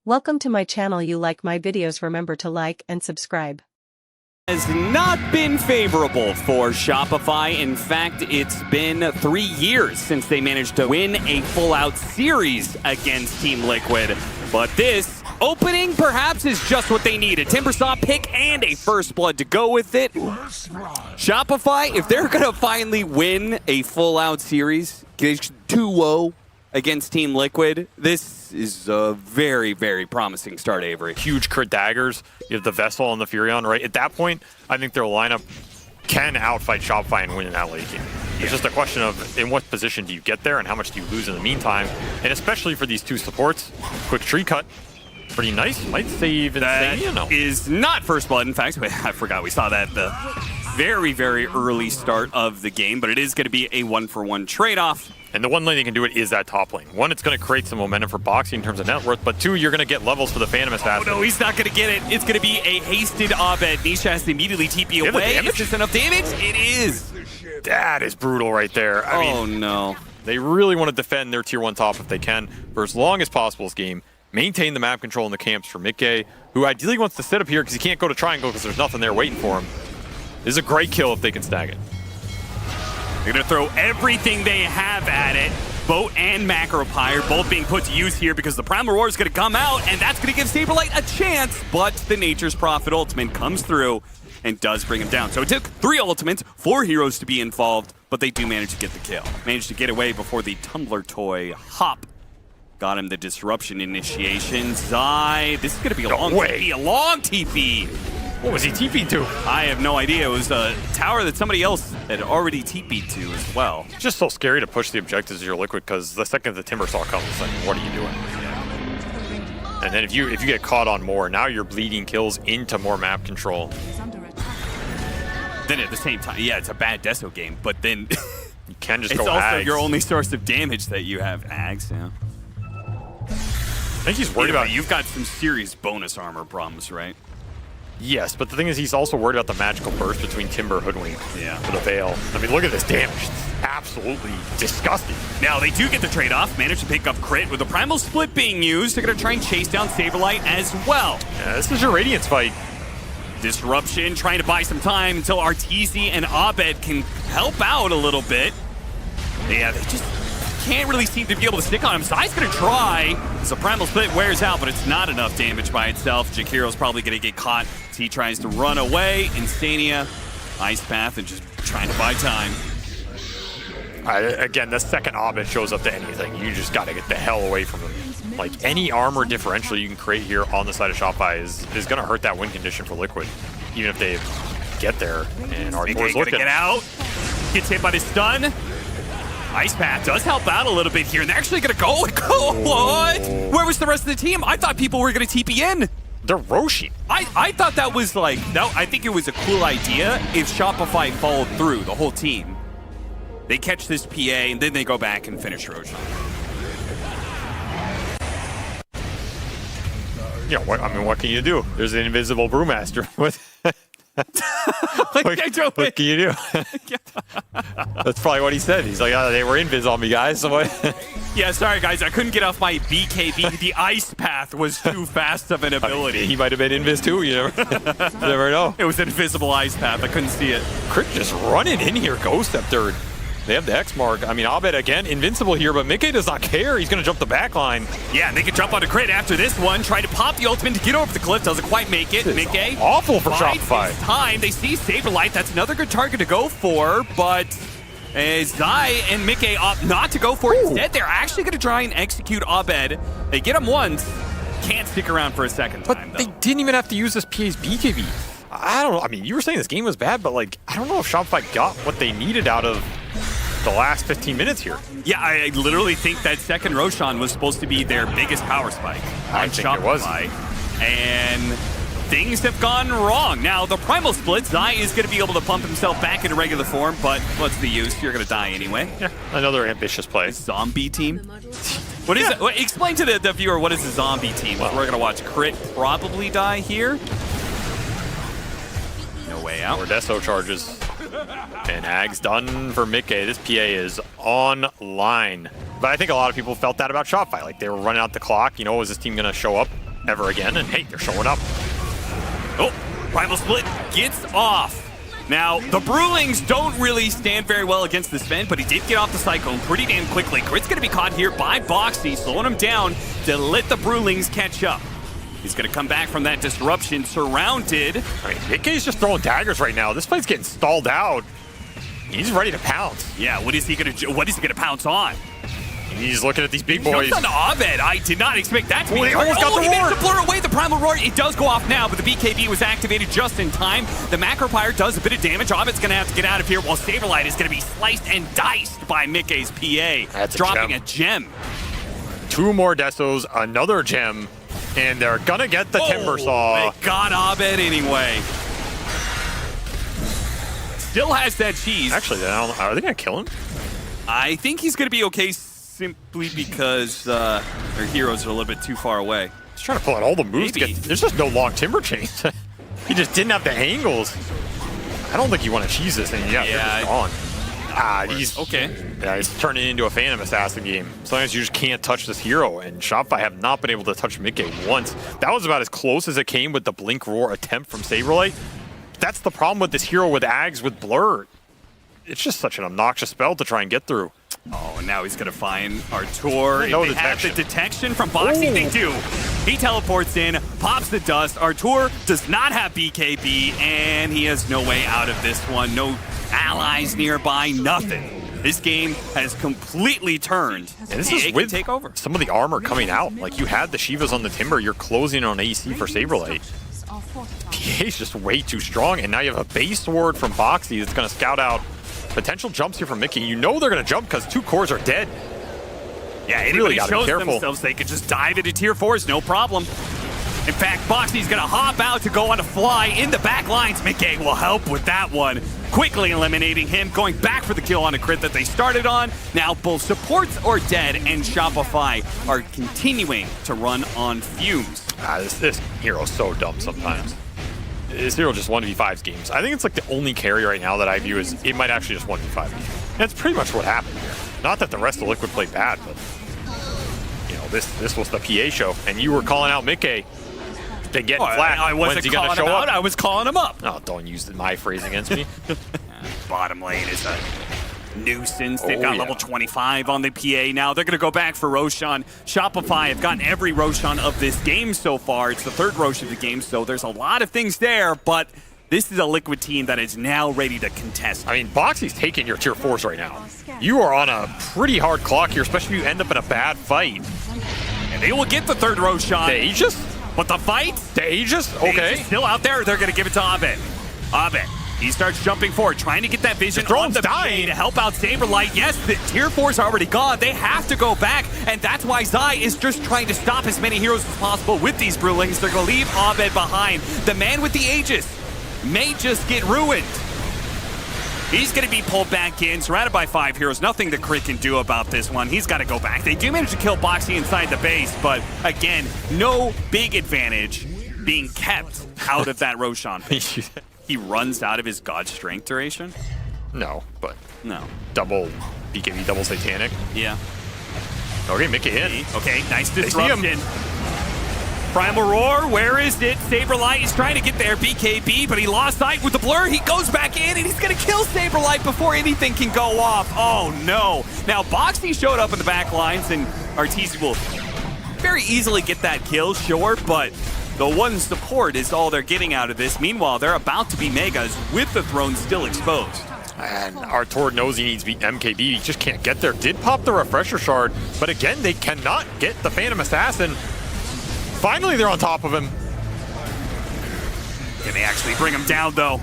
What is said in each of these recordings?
Welcome to my channel. You like my videos, remember to like and subscribe. Has not been favorable for Shopify. In fact, it's been 3 years since they managed to win a full-out series against Team Liquid. But this opening perhaps is just what they need. A Timbersaw pick and a first blood to go with it. Shopify, if they're going to finally win a full-out series, 2-0 against Team Liquid, this is a very, very promising start, Avery. Huge crit daggers. You have the Vessel and the Furion, right? At that point, I think their lineup can outfight Shopify and win in that late game. It's just a question of in what position do you get there and how much do you lose in the meantime. And especially for these two supports, quick tree cut, pretty nice. Might save Insania, no. Is not first blood. In fact, I forgot we saw that at the very, very early start of the game, but it is going to be a 1-for-1 trade-off. And the one lane you can do it is that top lane. One, it's going to create some momentum for Boxy in terms of net worth, but two, you're going to get levels for the Phantom Assassin. Oh no, he's not going to get it. It's going to be a hasted Abed. Nisha has to immediately TP away. Is this enough damage? It is. That is brutal right there. I mean, no. They really want to defend their tier 1 top if they can for as long as possible this game. Maintain the map control in the camps for Mickey, who ideally wants to sit up here because he can't go to triangle because there's nothing there waiting for him. This is a great kill if they can snag it. They're going to throw everything they have at it. Boat and Macropyre both being put to use here because the Primal Roar is going to come out, and that's going to give Saberlight a chance, but the Nature's Prophet ultimate comes through and does bring him down. So it took 3 ultimates, 4 heroes to be involved, but they do manage to get the kill. Managed to get away before the Tumbler Toy hop got him the disruption initiation. Zai, this is going to be a long TP, a long TP. What was he TP'd to? I have no idea. It was a tower that somebody else had already TP'd to as well. It's just so scary to push the objectives of your Liquid because the second the Timbersaw comes, it's like, what are you doing? And then if you get caught on more, now you're bleeding kills into more map control. Then at the same time, yeah, it's a bad Deso game, but then you can just it's go also Ags. your only source of damage that you have. Ags, yeah. I think he's worried about... You've got some serious bonus armor problems, right? Yes, but the thing is he's also worried about the magical burst between Timber Hoodwink for the Veil. I mean, look at this damage. It's absolutely disgusting. Now, they do get the trade-off, manage to pick up crit with the Primal Split being used. They're going to try and chase down Saberlight as well. Yeah, this is your Radiance fight. Disruption, trying to buy some time until Arteezy and Abed can help out a little bit. Yeah, they just can't really seem to be able to stick on him. Zai's going to try. So Primal Split wears out, but it's not enough damage by itself. Jakiro's probably going to get caught as he tries to run away. Insania, Ice Path, and just trying to buy time. Again, the second Abed shows up to anything, you just got to get the hell away from him. Like, any armor differential you can create here on the side of Shopify is going to hurt that win condition for Liquid, even if they get there. And our Mickey gonna get out. Gets hit by the stun. Ice Path does help out a little bit here, and they're actually going to go. What? Where was the rest of the team? I thought people were going to TP in. They're Roshi. I thought that was like, I think it was a cool idea if Shopify followed through, the whole team. They catch this PA, and then they go back and finish Roshan. Yeah, what can you do? There's an invisible Brewmaster. What can you do? That's probably what he said. He's like, they were invis on me, guys. So what? Yeah, sorry, guys. I couldn't get off my BKB. The Ice Path was too fast of an ability. I mean, he might have been invis too. You never know. It was an invisible Ice Path. I couldn't see it. Crit just running in here. Ghost up third. They have the X mark. I mean, Abed again, invincible here, but Mickey does not care. He's going to jump the back line. Yeah, and they can jump on a crit after this one. Try to pop the ultimate to get over the cliff. Doesn't quite make it. Mickey awful for Shopify. Time. They see Saberlight. That's another good target to go for, but Zai and Mickey opt not to go for it. Instead, they're actually going to try and execute Abed. They get him once. Can't stick around for a second time, though. They didn't even have to use this PA's BKB. I don't know. I mean, you were saying this game was bad, but like, I don't know if Shopify got what they needed out of the last 15 minutes here. Yeah, I literally think that second Roshan was supposed to be their biggest power spike on Shopify. And things have gone wrong. Now, the Primal Split, Zai is going to be able to pump himself back into regular form, but what's the use? You're going to die anyway. Yeah, another ambitious play. Zombie team? What is it? Explain to the viewer, what is a zombie team? Well, we're going to watch Crit probably die here. No way out. More Deso charges. And Ag's done for Mickey. This PA is online. But I think a lot of people felt that about Shopify. Like, they were running out the clock. You know, was this team going to show up ever again. And hey, they're showing up. Oh, Primal Split gets off. Now, the Brewlings don't really stand very well against this Sven, but he did get off the Cyclone pretty damn quickly. Crit's going to be caught here by Boxy, slowing him down to let the Brewlings catch up. He's going to come back from that disruption, surrounded. I mean, Mickey's just throwing daggers right now. This fight's getting stalled out. He's ready to pounce. Yeah, what is he going to pounce on? He's looking at these big boys. Jumps on Abed. I did not expect that to be. He almost got the he roar. managed to blur away the Primal Roar. It does go off now, but the BKB was activated just in time. The Macropire does a bit of damage. Abed's going to have to get out of here, while Saberlight is going to be sliced and diced by Mickey's PA. That's dropping a gem. 2 more Desos, another gem, and they're going to get the Timber Saw. They got Abed anyway. Still has that cheese. Actually, are they going to kill him? I think he's going to be okay simply because their heroes are a little bit too far away. He's trying to pull out all the moves. There's just no long Timber chains. He just didn't have the angles. I don't think you want to cheese this thing. Yeah, he's gone. He's okay. Yeah, he's turning into a Phantom Assassin game. Sometimes you just can't touch this hero, and Shopify have not been able to touch Mickey once. That was about as close as it came with the Blink Roar attempt from Saberlight. That's the problem with this hero with Ags with Blur. It's just such an obnoxious spell to try and get through. Oh, and now he's going to find Artur. No they detection. have the detection from Boxy. Ooh. They do. He teleports in, pops the dust. Artur does not have BKB, and he has no way out of this one. No allies nearby, nothing. This game has completely turned. And this is with take over. some of the armor coming out. Like, you had the Shivas on the Timber, you're closing on AC for Saberlight. PA's just way too strong, and now you have a base sword from Boxy that's going to scout out potential jumps here from Mickey. You know they're going to jump because 2 cores are dead. Yeah, anybody really gotta be shows careful. themselves, they could just dive into tier 4s, no problem. In fact, Boxy's going to hop out to go on a fly in the back lines. Mickey will help with that one, quickly eliminating him, going back for the kill on a crit that they started on. Now both supports are dead, and Shopify are continuing to run on fumes. This hero's so dumb sometimes. This hero just 1v5s games. I think it's like the only carry right now that I view as it might actually just 1v5 games. That's pretty much what happened here. Not that the rest of Liquid played bad, but you know, this was the PA show, and you were calling out Mickey. They get flat. I wasn't calling him out. I was calling him up. No, don't use my phrase against me. Bottom lane is a nuisance. They've got level 25 on the PA now. They're going to go back for Roshan. Shopify have gotten every Roshan of this game so far. It's the 3rd Roshan of the game, so there's a lot of things there, but this is a Liquid team that is now ready to contest. I mean, Boxy's taking your tier 4s right now. You are on a pretty hard clock here, especially if you end up in a bad fight. And they will get the 3rd Roshan. The Aegis? But the fight? The Aegis? Okay. Aegis still out there. They're going to give it to Abed. Abed. He starts jumping forward, trying to get that vision on the PA to help out Saberlight. Yes, the tier 4's already gone. They have to go back, and that's why Zai is just trying to stop as many heroes as possible with these Brewlings. They're going to leave Abed behind. The man with the Aegis may just get ruined. He's going to be pulled back in, surrounded by 5 heroes. Nothing the Crit can do about this one. He's got to go back. They do manage to kill Boxy inside the base, but again, no big advantage being kept out of that Roshan. He runs out of his God Strength duration? No, but no. Double BKB, double Satanic. Yeah. Okay, Mickey hit. Okay, nice disruption. Primal Roar, where is it? Saberlight is trying to get there, BKB, but he lost sight with the blur. He goes back in, and he's going to kill Saberlight before anything can go off. Oh, no. Now, Boxy showed up in the back lines, and Arteezy will very easily get that kill, sure, but the one support is all they're getting out of this. Meanwhile, they're about to be Megas with the throne still exposed. And Artur knows he needs to beat MKB. He just can't get there. Did pop the Refresher Shard, but again, they cannot get the Phantom Assassin. Finally, they're on top of him. Can they actually bring him down, though?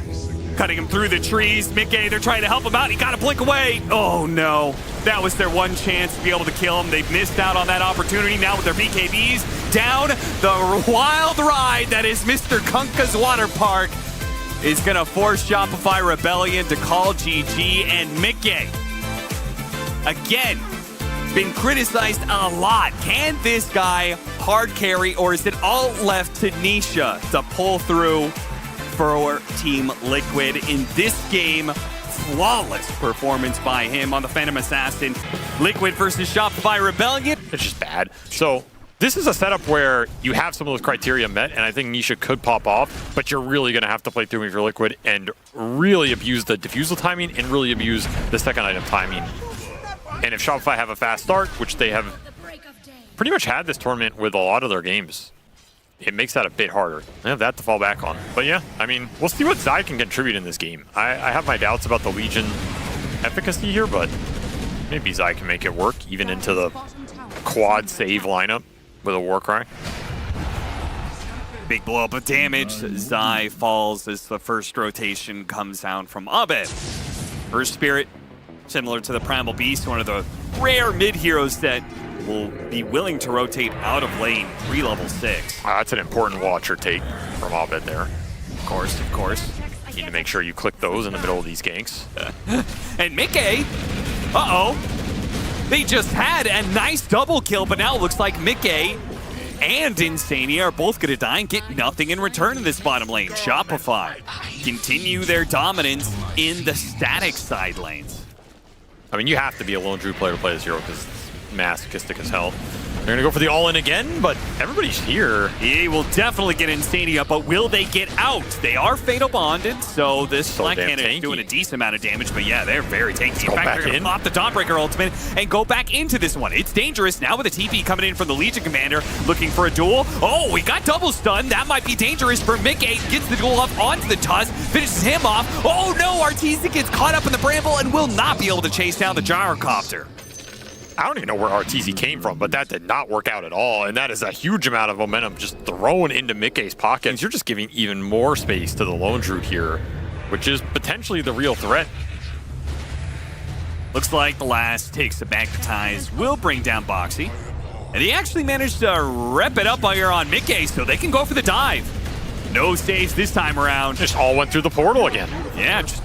Cutting him through the trees. Mickey, they're trying to help him out. He got to blink away. Oh, no. That was their one chance to be able to kill him. They've missed out on that opportunity now with their BKBs. Down the wild ride that is Mr. Kunkka's Water Park is going to force Shopify Rebellion to call GG. And Mickey, again, been criticized a lot. Can this guy hard carry, or is it all left to Nisha to pull through for Team Liquid in this game? Flawless performance by him on the Phantom Assassin. Liquid versus Shopify Rebellion. It's just bad. So This is a setup where you have some of those criteria met, and I think Nisha could pop off, but you're really going to have to play through with your Liquid and really abuse the defusal timing and really abuse the second item timing. And if Shopify have a fast start, which they have pretty much had this tournament with a lot of their games, it makes that a bit harder. They have that to fall back on. But yeah, I mean, we'll see what Zai can contribute in this game. I have my doubts about the Legion efficacy here, but maybe Zai can make it work, even into the quad save lineup with a Warcry. Big blow up of damage. Zai falls as the first rotation comes down from Abed. First Spirit, similar to the Primal Beast, one of the rare mid-heroes that will be willing to rotate out of lane 3 level 6. That's an important watcher take from Abed there. Of course. You need to make sure you click those in the middle of these ganks. And Mickey, they just had a nice double kill, but now it looks like Mickey and Insania are both going to die and get nothing in return in this bottom lane. Shopify continue their dominance in the static side lanes. I mean, you have to be a lone druid player to play this hero because it's masochistic as hell. They're going to go for the all-in again, but everybody's here. He will definitely get Insania, but will they get out? They are Fatal Bonded, so this Black Cannon is doing a decent amount of damage, but yeah, they're very tanky. In fact, they're going to pop the Dawnbreaker ultimate and go back into this one. It's dangerous now with a TP coming in from the Legion Commander, looking for a duel. Oh, we got double stun. That might be dangerous for Mickey. Gets the duel up onto the Tusk, finishes him off. Oh no, Arteezy gets caught up in the Bramble and will not be able to chase down the Gyrocopter. I don't even know where Arteezy came from, but that did not work out at all. And that is a huge amount of momentum just thrown into Mickey's pocket. You're just giving even more space to the Lone Druid here, which is potentially the real threat. Looks like the last takes a magnetize will bring down Boxy. And he actually managed to rep it up while you're on Mickey, so they can go for the dive. No saves this time around. Just all went through the portal again. Yeah, just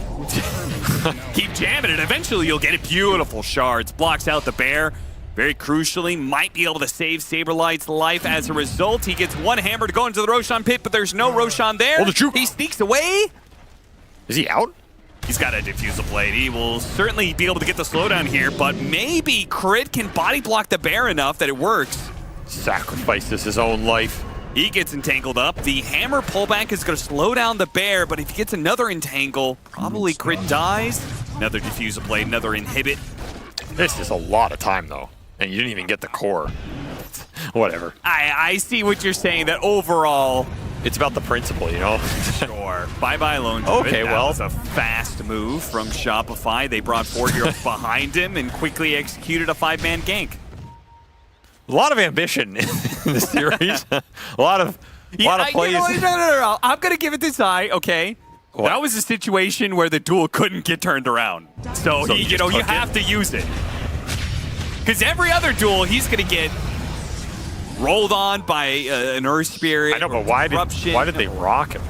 keep jamming it. Eventually you'll get it. Beautiful shards. Blocks out the bear. Very crucially, might be able to save Saberlight's life as a result. He gets one hammer to go into the Roshan pit, but there's no Roshan there. Oh, the juke. He sneaks away. Is he out? He's got a Diffusal Blade. He will certainly be able to get the slowdown here, but maybe Crit can body block the bear enough that it works. Sacrifices his own life. He gets entangled up. The hammer pullback is going to slow down the bear, but if he gets another entangle, probably Crit dies. Another Diffusal Blade, another inhibit. This is a lot of time, though, and you didn't even get the core. Whatever. I see what you're saying, that overall... It's about the principle, you know? Sure. Bye-bye, Lone Druid. Okay, that was a fast move from Shopify. They brought 4 heroes behind him and quickly executed a 5-man gank. A lot of ambition in this series. a lot of plays. No. I'm going to give it to Zai, okay? What? That was a situation where the duel couldn't get turned around. So you have to use it. Because every other duel, he's going to get rolled on by an Earth Spirit. I know, but why did they rock him?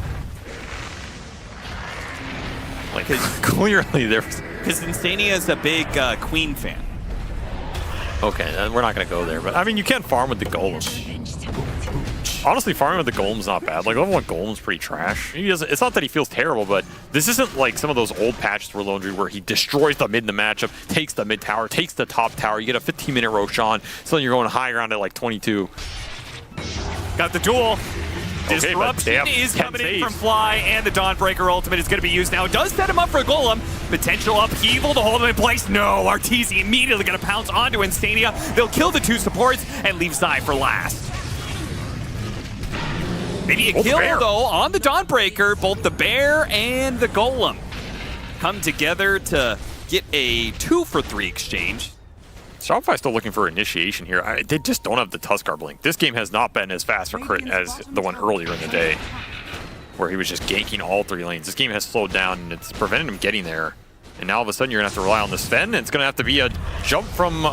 Like, clearly there was... Because Insania is a big Queen fan. Okay, we're not going to go there, but I mean, you can farm with the Golem. Honestly, farming with the Golem's not bad. Like, level 1 Golem's pretty trash. It's not that he feels terrible, but this isn't like some of those old patches for Lone Druid where he destroys the mid in the matchup, takes the mid tower, takes the top tower, you get a 15-minute Roshan, so then you're going high ground at like 22. Got the duel. Okay, Disruption is coming in from Fly, and the Dawnbreaker ultimate is going to be used now. It does set him up for a Golem. Potential upheaval to hold him in place. No, Arteezy immediately going to pounce onto Insania. They'll kill the 2 supports and leave Zai for last. Maybe a kill, though, on the Dawnbreaker. Both the bear and the Golem come together to get a 2-for-3 exchange. Shopify's still looking for initiation here. They just don't have the Tuskar blink. This game has not been as fast for Crit as the one earlier in the day, where he was just ganking all 3 lanes. This game has slowed down, and it's prevented him getting there. And now all of a sudden, you're going to have to rely on the Sven, and it's going to have to be a jump from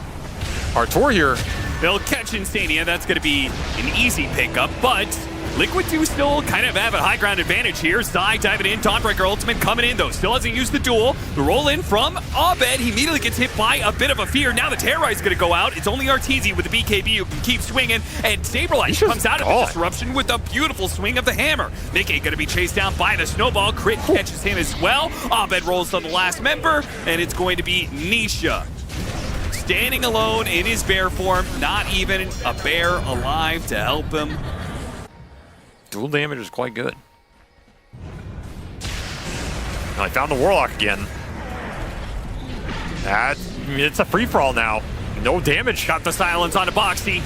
Artur here. They'll catch Insania. That's going to be an easy pickup, but Liquid 2 still kind of have a high ground advantage here. Zai diving in, Dawnbreaker ultimate coming in though. Still hasn't used the duel. The roll in from Abed. He immediately gets hit by a bit of a fear. Now the Terrorize is going to go out. It's only Arteezy with the BKB who can keep swinging. And Saberlight comes out of the disruption with a beautiful swing of the hammer. Mickey going to be chased down by the snowball. Crit catches him as well. Abed rolls on the last member, and it's going to be Nisha standing alone in his bear form, not even a bear alive to help him. Dual damage is quite good. I found the Warlock again. It's a free-for-all now. No damage. Got the silence on a Boxy.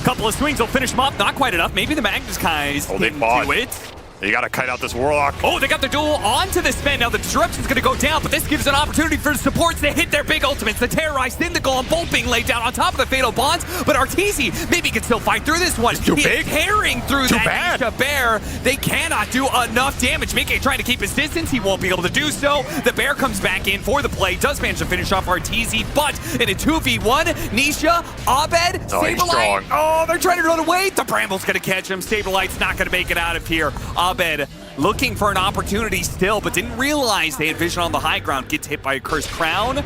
Couple of swings will finish him up. Not quite enough. Maybe the Magnus Kai's they fought. into it. You gotta kite out this Warlock. Oh, they got the duel onto the Sven. Now the disruption's gonna go down, but this gives an opportunity for the supports to hit their big ultimates. The Terrorize, then the Golem, both being laid down on top of the Fatal Bonds. But Arteezy maybe can still fight through this one. It's too He's big. tearing through Too that bad. Nisha Bear. They cannot do enough damage. Mickey trying to keep his distance. He won't be able to do so. The Bear comes back in for the play. Does manage to finish off Arteezy, but in a 2v1, Nisha, Abed, he's strong. Saberlight. Oh, they're trying to run away. The Bramble's gonna catch him. Saberlight's not gonna make it out of here. Abed looking for an opportunity still, but didn't realize they had vision on the high ground. Gets hit by a Cursed Crown.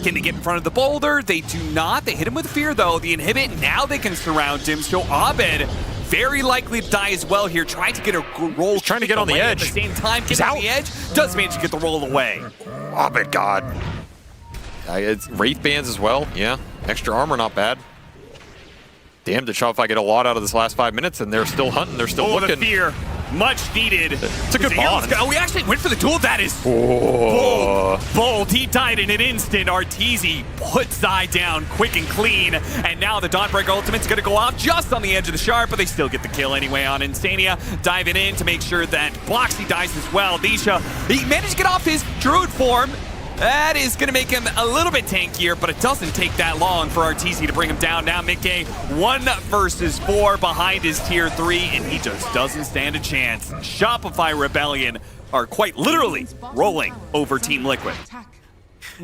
Can they get in front of the boulder? They do not. They hit him with fear, though. The inhibit, now they can surround him. So Abed, very likely to die as well here. Trying to get a roll. He's trying to get on the away edge. At the same time, He's get on out. the edge. Does manage to get the roll away. Abed, God. It's Wraith Bands as well. Yeah. Extra armor, not bad. Damn, did Shopify get a lot out of this last 5 minutes, and they're still hunting. They're still looking. The fear. Much needed. It's a good bond. Oh, we actually went for the duel. That is bold. He died in an instant. Arteezy puts Zai down quick and clean. And now the Dawnbreaker ultimate's going to go off just on the edge of the shard, but they still get the kill anyway on Insania. Diving in to make sure that Bloxy dies as well. Nisha, he managed to get off his Druid form. That is going to make him a little bit tankier, but it doesn't take that long for Arteezy to bring him down. Now Mickey, 1 versus 4 behind his tier 3, and he just doesn't stand a chance. Shopify Rebellion are quite literally rolling over Team Liquid.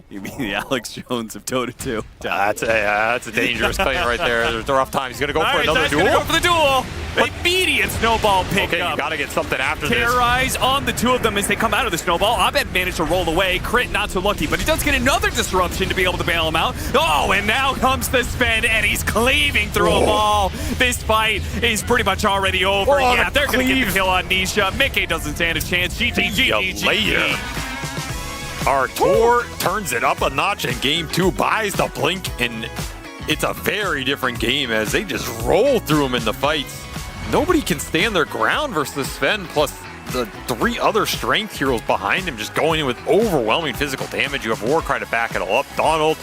You mean the Alex Jones of Dota 2? That's a dangerous claim right there. There's a rough time. He's going to go for another duel. Go for the duel. Immediate snowball pick Okay, up. you got to get something after this. Terrorize on the two of them as they come out of the snowball. Abed managed to roll away. Crit not so lucky, but he does get another disruption to be able to bail him out. Oh, and now comes the Sven, and he's cleaving through them all. This fight is pretty much already over. Yeah, they're going to get the kill on Nisha. Mickey doesn't stand a chance. GG. Later. Artur turns it up a notch in game 2, buys the blink, and it's a very different game as they just roll through him in the fights. Nobody can stand their ground versus Sven, plus the 3 other strength heroes behind him just going in with overwhelming physical damage. You have Warcry to back it all up. Donald